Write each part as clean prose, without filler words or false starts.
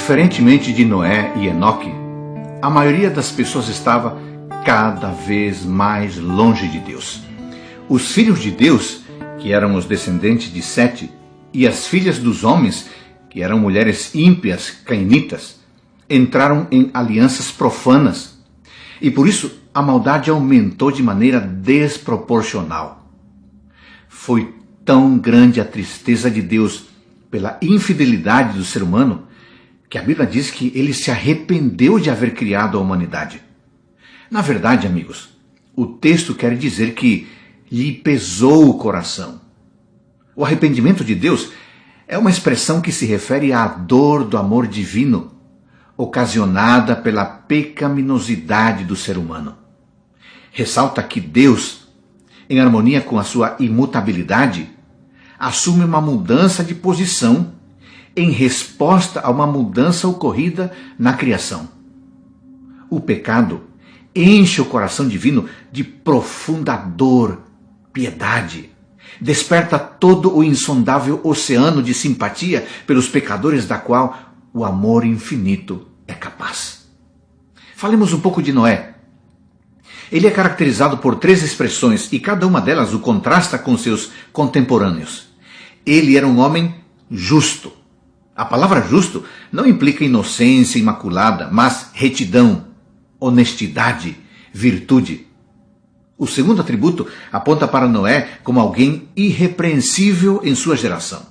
Diferentemente de Noé e Enoque, a maioria das pessoas estava cada vez mais longe de Deus. Os filhos de Deus, que eram os descendentes de Sete, e as filhas dos homens, que eram mulheres ímpias, cainitas, entraram em alianças profanas. E por isso a maldade aumentou de maneira desproporcional. Foi tão grande a tristeza de Deus pela infidelidade do ser humano, que a Bíblia diz que ele se arrependeu de haver criado a humanidade. Na verdade, amigos, o texto quer dizer que lhe pesou o coração. O arrependimento de Deus é uma expressão que se refere à dor do amor divino, ocasionada pela pecaminosidade do ser humano. Ressalta que Deus, em harmonia com a sua imutabilidade, assume uma mudança de posição em resposta a uma mudança ocorrida na criação. O pecado enche o coração divino de profunda dor, piedade, desperta todo o insondável oceano de simpatia pelos pecadores da qual o amor infinito é capaz. Falemos um pouco de Noé. Ele é caracterizado por 3 expressões e cada uma delas o contrasta com seus contemporâneos. Ele era um homem justo. A palavra justo não implica inocência imaculada, mas retidão, honestidade, virtude. O segundo atributo aponta para Noé como alguém irrepreensível em sua geração.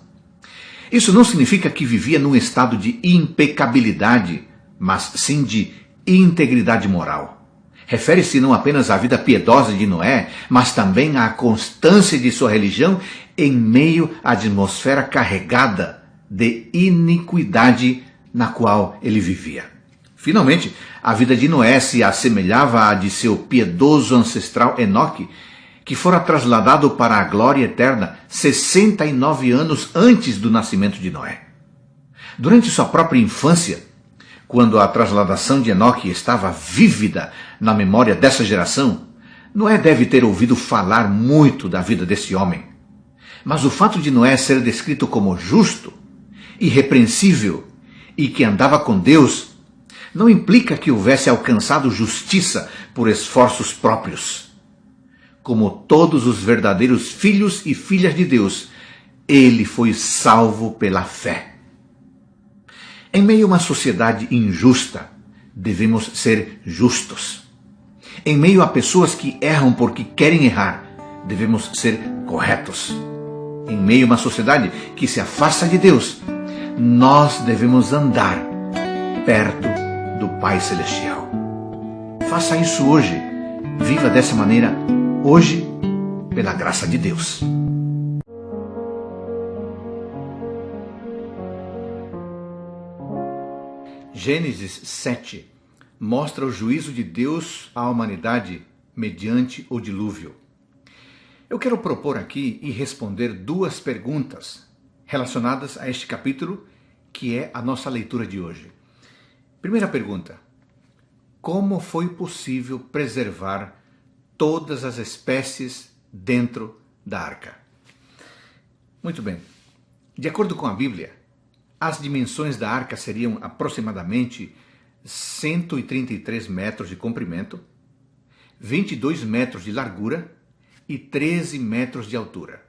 Isso não significa que vivia num estado de impecabilidade, mas sim de integridade moral. Refere-se não apenas à vida piedosa de Noé, mas também à constância de sua religião em meio à atmosfera carregada de iniquidade na qual ele vivia. Finalmente, a vida de Noé se assemelhava à de seu piedoso ancestral Enoque, que fora trasladado para a glória eterna 69 anos antes do nascimento de Noé. Durante sua própria infância, quando a trasladação de Enoque estava vívida na memória dessa geração, Noé deve ter ouvido falar muito da vida desse homem. Mas o fato de Noé ser descrito como justo, irrepreensível e que andava com Deus, não implica que houvesse alcançado justiça por esforços próprios. Como todos os verdadeiros filhos e filhas de Deus, ele foi salvo pela fé. Em meio a uma sociedade injusta, devemos ser justos. Em meio a pessoas que erram porque querem errar, devemos ser corretos. Em meio a uma sociedade que se afasta de Deus, nós devemos andar perto do Pai Celestial. Faça isso hoje. Viva dessa maneira hoje, pela graça de Deus. Gênesis 7 mostra o juízo de Deus à humanidade mediante o dilúvio. Eu quero propor aqui e responder 2 perguntas relacionadas a este capítulo, que é a nossa leitura de hoje. Primeira pergunta: como foi possível preservar todas as espécies dentro da arca? Muito bem. De acordo com a Bíblia, as dimensões da arca seriam aproximadamente 133 metros de comprimento, 22 metros de largura e 13 metros de altura.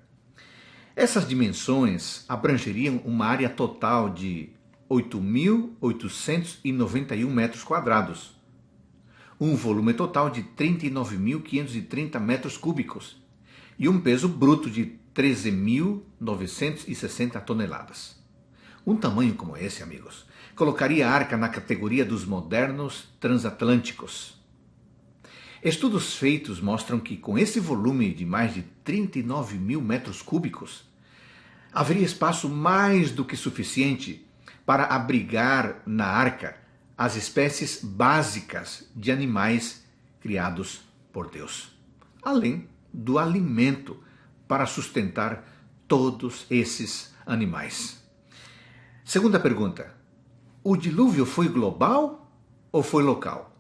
Essas dimensões abrangeriam uma área total de 8.891 metros quadrados, um volume total de 39.530 metros cúbicos e um peso bruto de 13.960 toneladas. Um tamanho como esse, amigos, colocaria a arca na categoria dos modernos transatlânticos. Estudos feitos mostram que com esse volume de mais de 39 mil metros cúbicos, haveria espaço mais do que suficiente para abrigar na arca as espécies básicas de animais criados por Deus, além do alimento para sustentar todos esses animais. Segunda pergunta: o dilúvio foi global ou foi local?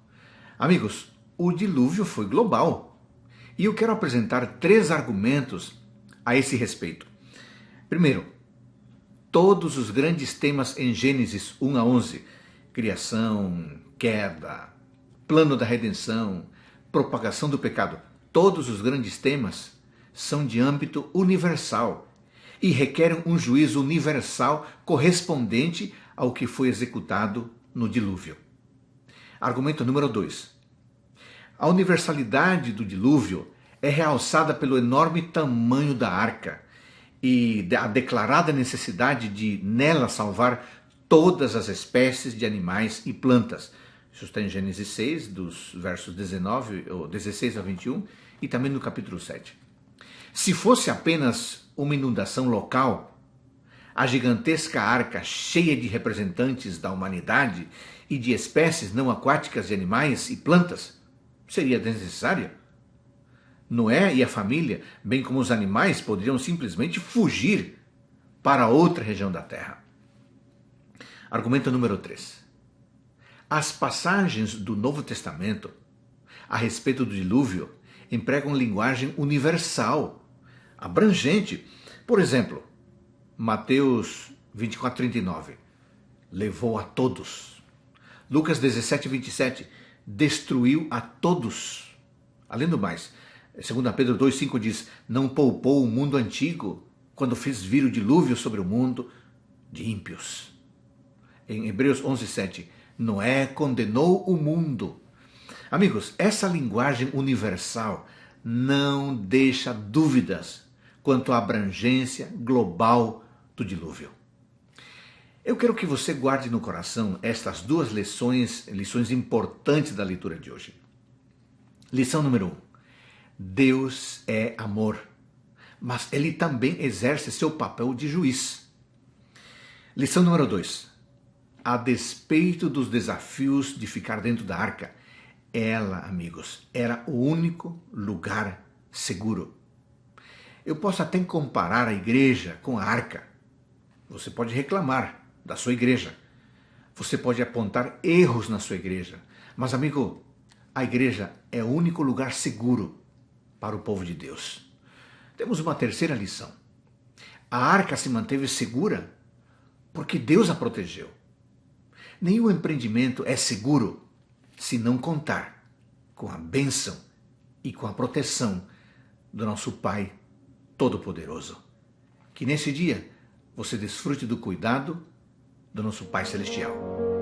Amigos, o dilúvio foi global. E eu quero apresentar 3 argumentos a esse respeito. Primeiro, todos os grandes temas em Gênesis 1 a 11 criação, queda, plano da redenção, propagação do pecado, todos os grandes temas são de âmbito universal e requerem um juízo universal correspondente ao que foi executado no dilúvio. Argumento número 2. A universalidade do dilúvio é realçada pelo enorme tamanho da arca e a declarada necessidade de nela salvar todas as espécies de animais e plantas. Isso está em Gênesis 6, dos versos 16 a 21, e também no capítulo 7. Se fosse apenas uma inundação local, a gigantesca arca cheia de representantes da humanidade e de espécies não aquáticas de animais e plantas seria desnecessária. Noé e a família, bem como os animais, poderiam simplesmente fugir para outra região da terra. Argumento número 3. As passagens do Novo Testamento a respeito do dilúvio empregam linguagem universal, abrangente. Por exemplo, Mateus 24:39, levou a todos. Lucas 17:27, destruiu a todos. Além do mais, 2 Pedro 2:5 diz, não poupou o mundo antigo quando fez vir o dilúvio sobre o mundo de ímpios. Em Hebreus 11:7, Noé condenou o mundo. Amigos, essa linguagem universal não deixa dúvidas quanto à abrangência global do dilúvio. Eu quero que você guarde no coração estas duas lições importantes da leitura de hoje. Lição número 1. Deus é amor, mas Ele também exerce seu papel de juiz. Lição número 2. A despeito dos desafios de ficar dentro da arca, ela, amigos, era o único lugar seguro. Eu posso até comparar a igreja com a arca. Você pode reclamar da sua igreja. Você pode apontar erros na sua igreja. Mas, amigo, a igreja é o único lugar seguro para o povo de Deus. Temos uma terceira lição. A arca se manteve segura porque Deus a protegeu. Nenhum empreendimento é seguro se não contar com a bênção e com a proteção do nosso Pai Todo-Poderoso. Que nesse dia você desfrute do cuidado do nosso Pai Celestial.